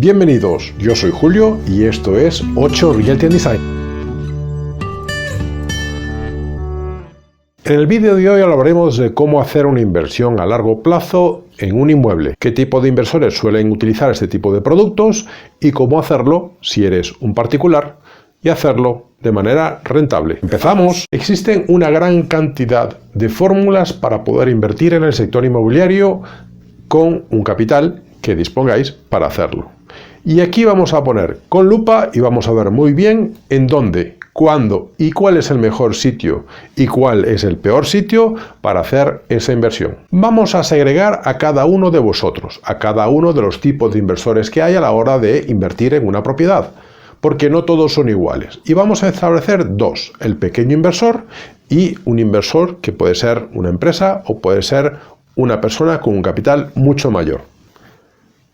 Bienvenidos, yo soy Julio y esto es 8 Realty and Design. En el vídeo de hoy hablaremos de cómo hacer una inversión a largo plazo en un inmueble, qué tipo de inversores suelen utilizar este tipo de productos y cómo hacerlo si eres un particular y hacerlo de manera rentable. ¡Empezamos! Existen una gran cantidad de fórmulas para poder invertir en el sector inmobiliario con un capital que dispongáis para hacerlo. Y aquí vamos a poner con lupa y vamos a ver muy bien en dónde, cuándo y cuál es el mejor sitio y cuál es el peor sitio para hacer esa inversión. Vamos a segregar a cada uno de vosotros, a cada uno de los tipos de inversores que hay a la hora de invertir en una propiedad, porque no todos son iguales. Y vamos a establecer dos, el pequeño inversor y un inversor que puede ser una empresa o puede ser una persona con un capital mucho mayor.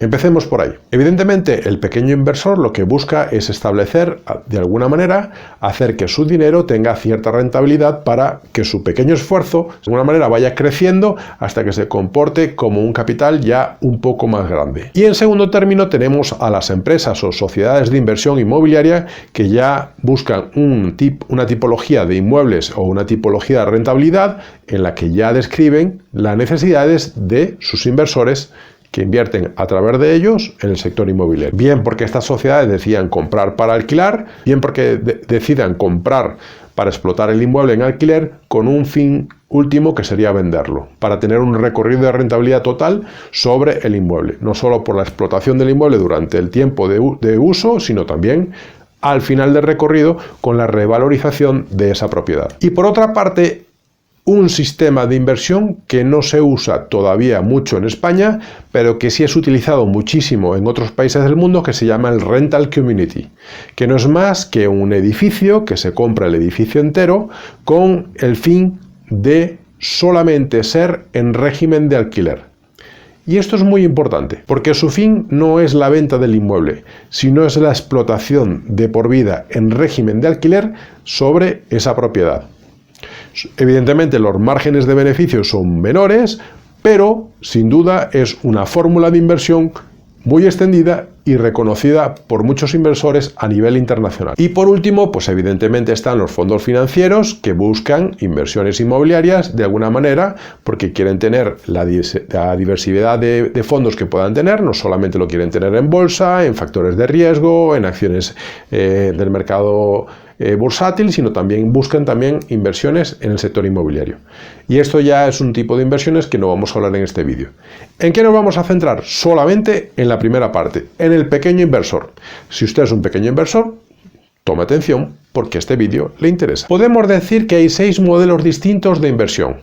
Empecemos por ahí. Evidentemente, el pequeño inversor lo que busca es establecer, de alguna manera, hacer que su dinero tenga cierta rentabilidad para que su pequeño esfuerzo, de alguna manera, vaya creciendo hasta que se comporte como un capital ya un poco más grande. Y en segundo término tenemos a las empresas o sociedades de inversión inmobiliaria que ya buscan una tipología de inmuebles o una tipología de rentabilidad en la que ya describen las necesidades de sus inversores que invierten a través de ellos en el sector inmobiliario. Bien porque estas sociedades decidan comprar para alquilar, bien porque decidan comprar para explotar el inmueble en alquiler con un fin último que sería venderlo, para tener un recorrido de rentabilidad total sobre el inmueble, no solo por la explotación del inmueble durante el tiempo de uso, sino también al final del recorrido con la revalorización de esa propiedad. Y por otra parte, un sistema de inversión que no se usa todavía mucho en España, pero que sí es utilizado muchísimo en otros países del mundo, que se llama el Rental Community, que no es más que un edificio, que se compra el edificio entero, con el fin de solamente ser en régimen de alquiler. Y esto es muy importante, porque su fin no es la venta del inmueble, sino es la explotación de por vida en régimen de alquiler sobre esa propiedad. Evidentemente los márgenes de beneficio son menores, pero sin duda es una fórmula de inversión muy extendida y reconocida por muchos inversores a nivel internacional. Y por último, pues evidentemente están los fondos financieros que buscan inversiones inmobiliarias de alguna manera porque quieren tener la diversidad de fondos que puedan tener, no solamente lo quieren tener en bolsa, en factores de riesgo, en acciones del mercado bursátil, sino también buscan inversiones en el sector inmobiliario. Y esto ya es un tipo de inversiones que no vamos a hablar en este vídeo. ¿En qué nos vamos a centrar? Solamente en la primera parte, en el pequeño inversor. Si usted es un pequeño inversor, tome atención porque este vídeo le interesa. Podemos decir que hay 6 modelos distintos de inversión.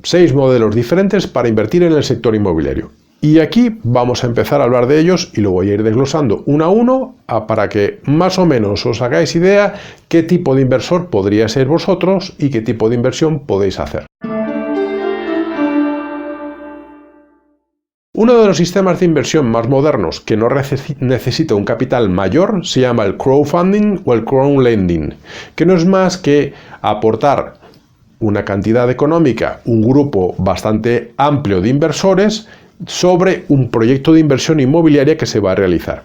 6 modelos diferentes para invertir en el sector inmobiliario. Y aquí vamos a empezar a hablar de ellos y lo voy a ir desglosando uno a uno para que más o menos os hagáis idea qué tipo de inversor podría ser vosotros y qué tipo de inversión podéis hacer. Uno de los sistemas de inversión más modernos que no necesita un capital mayor se llama el crowdfunding o el crowdlending, que no es más que aportar una cantidad económica, un grupo bastante amplio de inversores sobre un proyecto de inversión inmobiliaria que se va a realizar.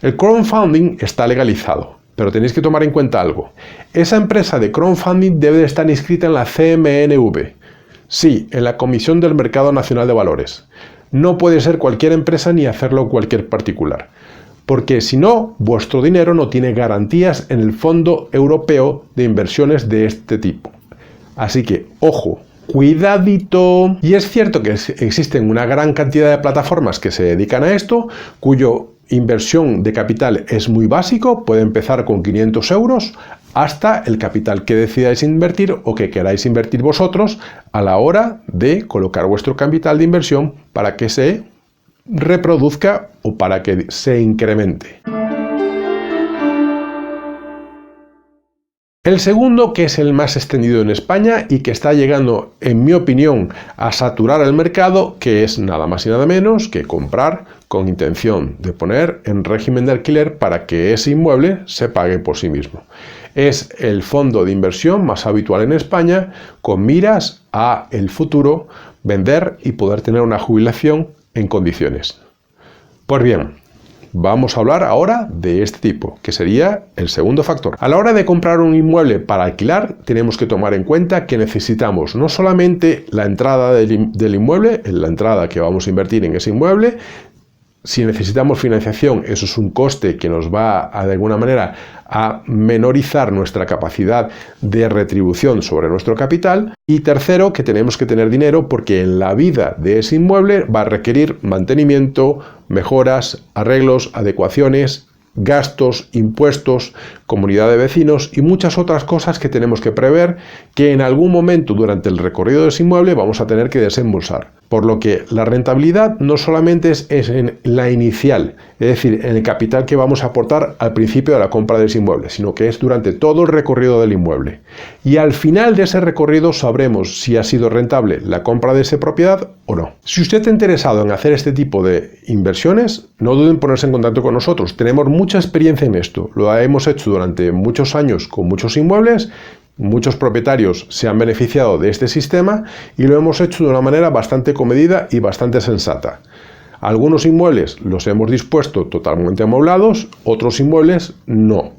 El crowdfunding está legalizado, pero tenéis que tomar en cuenta algo. Esa empresa de crowdfunding debe de estar inscrita en la CMNV, sí, en la Comisión del Mercado Nacional de Valores. No puede ser cualquier empresa ni hacerlo cualquier particular, porque si no, vuestro dinero no tiene garantías en el Fondo Europeo de Inversiones de este tipo. Así que, ojo, cuidadito. Y es cierto que existen una gran cantidad de plataformas que se dedican a esto, cuyo inversión de capital es muy básico, puede empezar con 500 euros hasta el capital que decidáis invertir o que queráis invertir vosotros a la hora de colocar vuestro capital de inversión para que se reproduzca o para que se incremente. El segundo, que es el más extendido en España y que está llegando, en mi opinión, a saturar el mercado, que es nada más y nada menos que comprar con intención de poner en régimen de alquiler para que ese inmueble se pague por sí mismo. Es el fondo de inversión más habitual en España, con miras a el futuro, vender y poder tener una jubilación en condiciones. Pues bien, Vamos a hablar ahora de este tipo, que sería el segundo factor. A la hora de comprar un inmueble para alquilar, tenemos que tomar en cuenta que necesitamos no solamente la entrada del inmueble, la entrada que vamos a invertir en ese inmueble. Si necesitamos financiación, eso es un coste que nos va de alguna manera a menorizar nuestra capacidad de retribución sobre nuestro capital. Y tercero, que tenemos que tener dinero porque en la vida de ese inmueble va a requerir mantenimiento, mejoras, arreglos, adecuaciones, gastos, impuestos, comunidad de vecinos y muchas otras cosas que tenemos que prever que en algún momento durante el recorrido de ese inmueble vamos a tener que desembolsar. Por lo que la rentabilidad no solamente es en la inicial, es decir, en el capital que vamos a aportar al principio de la compra de ese inmueble, sino que es durante todo el recorrido del inmueble. Y al final de ese recorrido sabremos si ha sido rentable la compra de esa propiedad o no. Si usted está interesado en hacer este tipo de inversiones, no duden en ponerse en contacto con nosotros. Tenemos mucha experiencia en esto. Lo hemos hecho durante muchos años con muchos inmuebles. Muchos propietarios se han beneficiado de este sistema y lo hemos hecho de una manera bastante comedida y bastante sensata. Algunos inmuebles los hemos dispuesto totalmente amoblados, otros inmuebles no.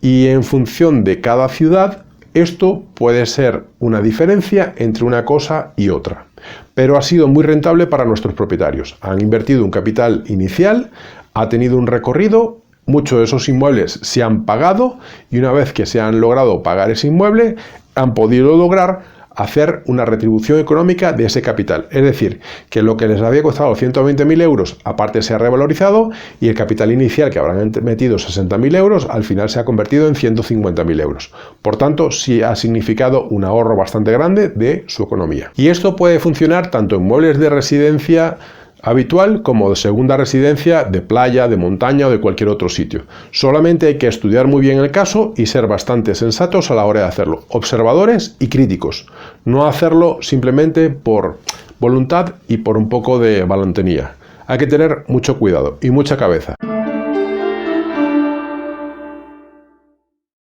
Y en función de cada ciudad, esto puede ser una diferencia entre una cosa y otra. Pero ha sido muy rentable para nuestros propietarios. Han invertido un capital inicial, ha tenido un recorrido. Muchos de esos inmuebles se han pagado y una vez que se han logrado pagar ese inmueble, han podido lograr hacer una retribución económica de ese capital. Es decir, que lo que les había costado 120.000 euros, aparte se ha revalorizado y el capital inicial que habrán metido 60.000 euros, al final se ha convertido en 150.000 euros. Por tanto, sí ha significado un ahorro bastante grande de su economía. Y esto puede funcionar tanto en inmuebles de residencia habitual como de segunda residencia, de playa, de montaña o de cualquier otro sitio. Solamente hay que estudiar muy bien el caso y ser bastante sensatos a la hora de hacerlo, observadores y críticos, no hacerlo simplemente por voluntad y por un poco de valentonía. Hay que tener mucho cuidado y mucha cabeza.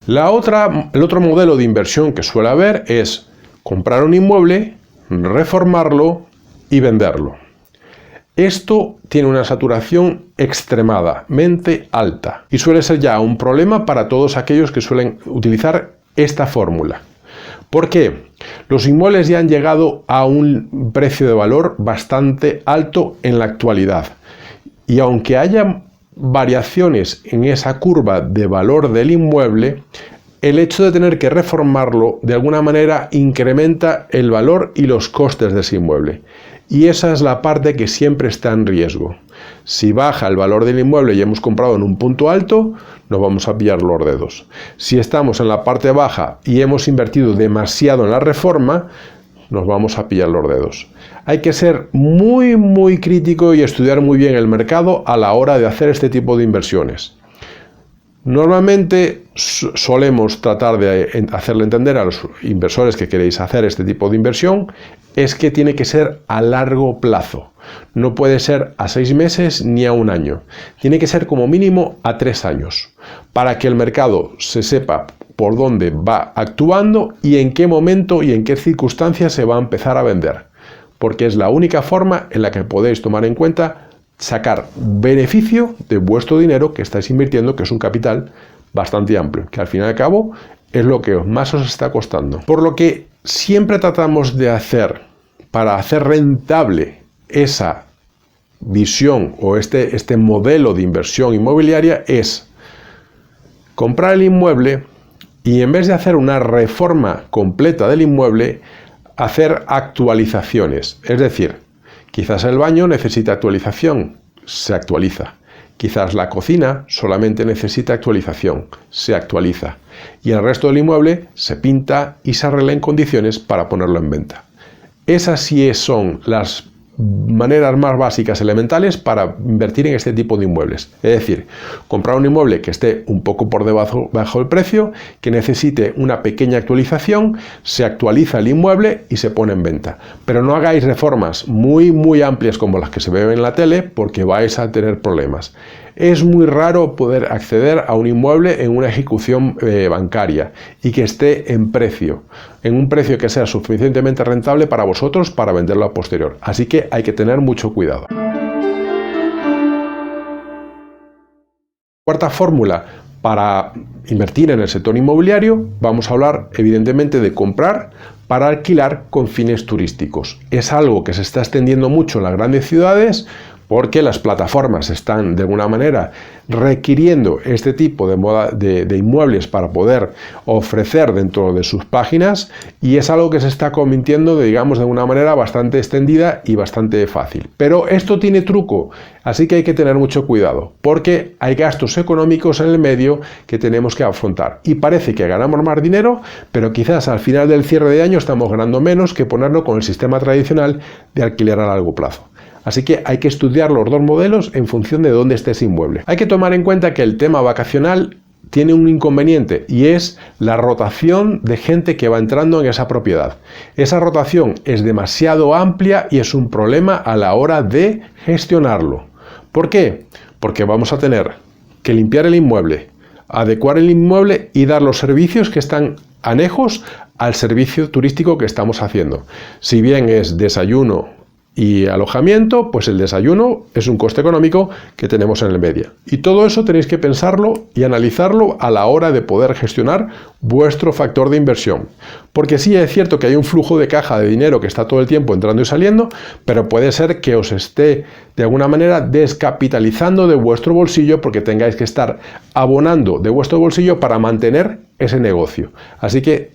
El otro modelo de inversión que suele haber es comprar un inmueble, reformarlo y venderlo. Esto tiene una saturación extremadamente alta y suele ser ya un problema para todos aquellos que suelen utilizar esta fórmula. ¿Por qué? Los inmuebles ya han llegado a un precio de valor bastante alto en la actualidad y aunque haya variaciones en esa curva de valor del inmueble, el hecho de tener que reformarlo de alguna manera incrementa el valor y los costes de ese inmueble. Y esa es la parte que siempre está en riesgo. Si baja el valor del inmueble y hemos comprado en un punto alto, nos vamos a pillar los dedos. Si estamos en la parte baja y hemos invertido demasiado en la reforma, nos vamos a pillar los dedos. Hay que ser muy crítico y estudiar muy bien el mercado a la hora de hacer este tipo de inversiones. Normalmente solemos tratar de hacerle entender a los inversores que queréis hacer este tipo de inversión es que tiene que ser a largo plazo. No puede ser a 6 meses ni a 1 año. Tiene que ser como mínimo a 3 años para que el mercado se sepa por dónde va actuando y en qué momento y en qué circunstancias se va a empezar a vender. Porque es la única forma en la que podéis tomar en cuenta sacar beneficio de vuestro dinero que estáis invirtiendo, que es un capital bastante amplio, que al fin y al cabo es lo que más os está costando. Por lo que siempre tratamos de hacer, para hacer rentable esa visión o este modelo de inversión inmobiliaria, es comprar el inmueble y en vez de hacer una reforma completa del inmueble, hacer actualizaciones. Es decir, quizás el baño necesita actualización, se actualiza. Quizás la cocina solamente necesita actualización, se actualiza. Y el resto del inmueble se pinta y se arregla en condiciones para ponerlo en venta. Esas sí son las maneras más básicas, elementales, para invertir en este tipo de inmuebles. Es decir, comprar un inmueble que esté un poco por debajo del precio, que necesite una pequeña actualización, se actualiza el inmueble y se pone en venta. Pero no hagáis reformas muy amplias como las que se ven en la tele, porque vais a tener problemas. Es muy raro poder acceder a un inmueble en una ejecución bancaria y que esté en un precio que sea suficientemente rentable para vosotros para venderlo a posterior. Así que hay que tener mucho cuidado. Cuarta fórmula para invertir en el sector inmobiliario, vamos a hablar evidentemente de comprar para alquilar con fines turísticos. Es algo que se está extendiendo mucho en las grandes ciudades porque las plataformas están de alguna manera requiriendo este tipo de inmuebles para poder ofrecer dentro de sus páginas, y es algo que se está convirtiendo, digamos, de una manera bastante extendida y bastante fácil. Pero esto tiene truco, así que hay que tener mucho cuidado porque hay gastos económicos en el medio que tenemos que afrontar, y parece que ganamos más dinero, pero quizás al final del cierre de año estamos ganando menos que ponerlo con el sistema tradicional de alquiler a largo plazo. Así que hay que estudiar los dos modelos en función de dónde esté ese inmueble. Hay que tomar en cuenta que el tema vacacional tiene un inconveniente, y es la rotación de gente que va entrando en esa propiedad. Esa rotación es demasiado amplia y es un problema a la hora de gestionarlo. ¿Por qué? Porque vamos a tener que limpiar el inmueble, adecuar el inmueble y dar los servicios que están anejos al servicio turístico que estamos haciendo. Si bien es desayuno y alojamiento, pues el desayuno es un coste económico que tenemos en el medio. Y todo eso tenéis que pensarlo y analizarlo a la hora de poder gestionar vuestro factor de inversión. Porque sí es cierto que hay un flujo de caja de dinero que está todo el tiempo entrando y saliendo, pero puede ser que os esté de alguna manera descapitalizando de vuestro bolsillo porque tengáis que estar abonando de vuestro bolsillo para mantener ese negocio. Así que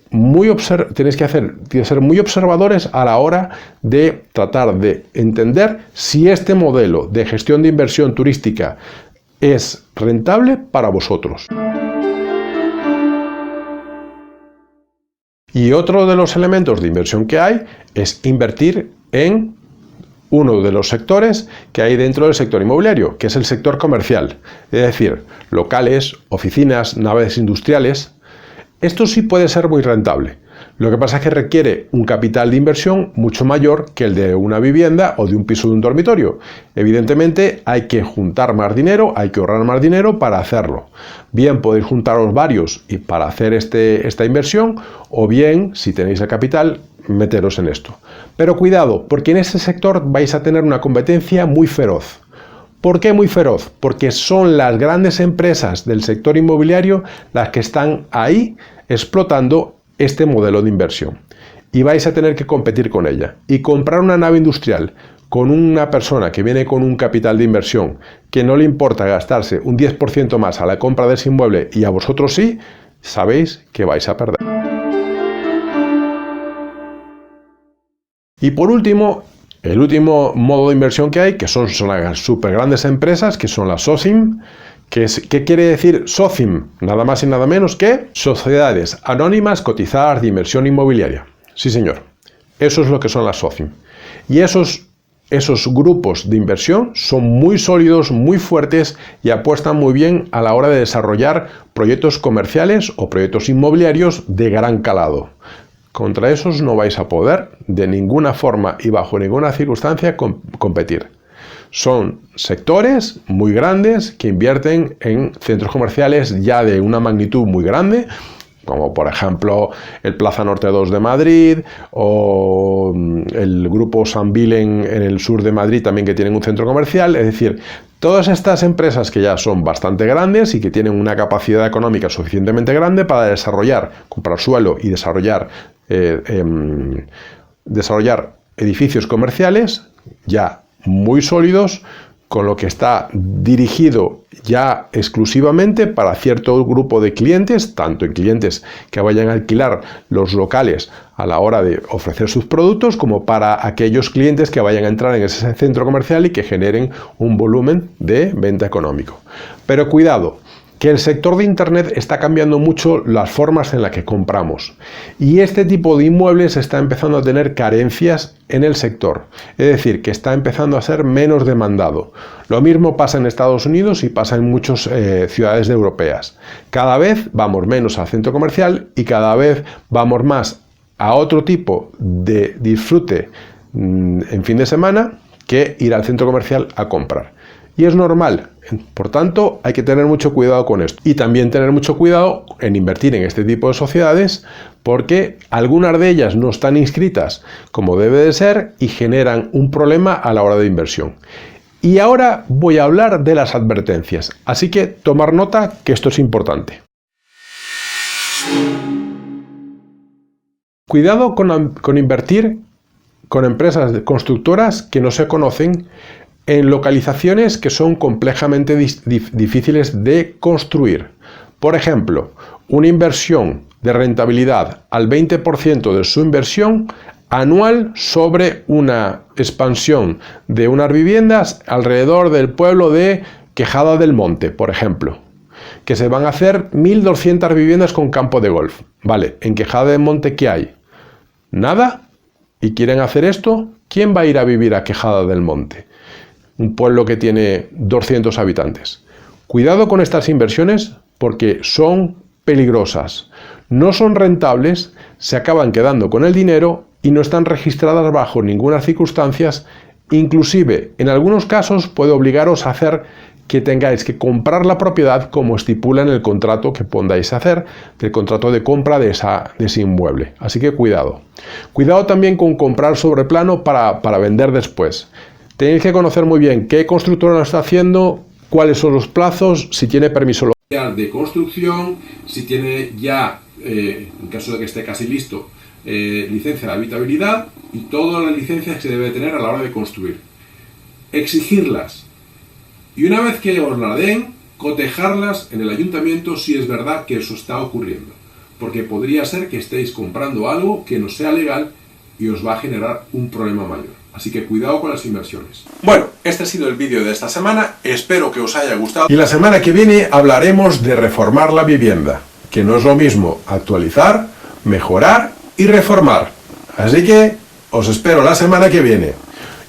tenéis que ser muy observadores a la hora de tratar de entender si este modelo de gestión de inversión turística es rentable para vosotros. Y otro de los elementos de inversión que hay es invertir en uno de los sectores que hay dentro del sector inmobiliario, que es el sector comercial, es decir, locales, oficinas, naves industriales. Esto sí puede ser muy rentable. Lo que pasa es que requiere un capital de inversión mucho mayor que el de una vivienda o de un piso de un dormitorio. Evidentemente hay que juntar más dinero, hay que ahorrar más dinero para hacerlo. Bien podéis juntaros varios y para hacer esta inversión, o bien, si tenéis el capital, meteros en esto. Pero cuidado, porque en este sector vais a tener una competencia muy feroz. ¿Por qué muy feroz? Porque son las grandes empresas del sector inmobiliario las que están ahí explotando este modelo de inversión. Y vais a tener que competir con ella. Y comprar una nave industrial con una persona que viene con un capital de inversión que no le importa gastarse un 10% más a la compra de ese inmueble y a vosotros sí, sabéis que vais a perder. Y por último, el último modo de inversión que hay, que son las súper grandes empresas, que son las SOCIM. ¿Qué quiere decir SOCIM? Nada más y nada menos que Sociedades Anónimas Cotizadas de Inversión Inmobiliaria. Sí, señor. Eso es lo que son las SOCIM. Y esos grupos de inversión son muy sólidos, muy fuertes y apuestan muy bien a la hora de desarrollar proyectos comerciales o proyectos inmobiliarios de gran calado. Contra esos no vais a poder de ninguna forma y bajo ninguna circunstancia competir. Son sectores muy grandes que invierten en centros comerciales ya de una magnitud muy grande, como por ejemplo el Plaza Norte 2 de Madrid o el Grupo Sambil en el sur de Madrid también, que tienen un centro comercial. Es decir, todas estas empresas que ya son bastante grandes y que tienen una capacidad económica suficientemente grande para comprar suelo y desarrollar edificios comerciales ya muy sólidos, con lo que está dirigido ya exclusivamente para cierto grupo de clientes, tanto en clientes que vayan a alquilar los locales a la hora de ofrecer sus productos, como para aquellos clientes que vayan a entrar en ese centro comercial y que generen un volumen de venta económico. Pero cuidado, que el sector de Internet está cambiando mucho las formas en las que compramos, y este tipo de inmuebles está empezando a tener carencias en el sector, es decir, que está empezando a ser menos demandado. Lo mismo pasa en Estados Unidos y pasa en muchas ciudades europeas. Cada vez vamos menos al centro comercial y cada vez vamos más a otro tipo de disfrute en fin de semana que ir al centro comercial a comprar. Y es normal, por tanto hay que tener mucho cuidado con esto. Y también tener mucho cuidado en invertir en este tipo de sociedades, porque algunas de ellas no están inscritas como debe de ser y generan un problema a la hora de inversión. Y ahora voy a hablar de las advertencias, así que tomar nota que esto es importante. Cuidado con invertir con empresas constructoras que no se conocen en localizaciones que son complejamente difíciles de construir. Por ejemplo, una inversión de rentabilidad al 20% de su inversión anual sobre una expansión de unas viviendas alrededor del pueblo de Quejada del Monte, por ejemplo, que se van a hacer 1.200 viviendas con campo de golf. Vale, en Quejada del Monte, ¿qué hay? ¿Nada? ¿Y quieren hacer esto? ¿Quién va a ir a vivir a Quejada del Monte? Un pueblo que tiene 200 habitantes. Cuidado con estas inversiones porque son peligrosas. No son rentables, se acaban quedando con el dinero y no están registradas bajo ninguna circunstancia. Inclusive, en algunos casos puede obligaros a hacer que tengáis que comprar la propiedad como estipula en el contrato que podáis hacer, del contrato de compra de ese inmueble. Así que cuidado. Cuidado también con comprar sobre plano para vender después. Tenéis que conocer muy bien qué constructora lo está haciendo, cuáles son los plazos, si tiene permiso de construcción, si tiene ya, en caso de que esté casi listo, licencia de habitabilidad y todas las licencias que se debe tener a la hora de construir. Exigirlas. Y una vez que os la den, cotejarlas en el ayuntamiento si es verdad que eso está ocurriendo. Porque podría ser que estéis comprando algo que no sea legal y os va a generar un problema mayor. Así que cuidado con las inversiones. Bueno, este ha sido el vídeo de esta semana. Espero que os haya gustado. Y la semana que viene hablaremos de reformar la vivienda, que no es lo mismo actualizar, mejorar y reformar. Así que os espero la semana que viene.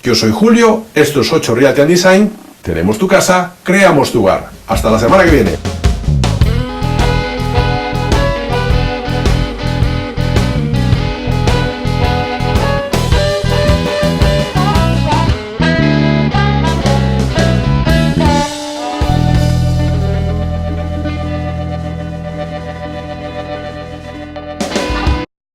Yo soy Julio, esto es 8 Realty and Design. Tenemos tu casa, creamos tu hogar. Hasta la semana que viene.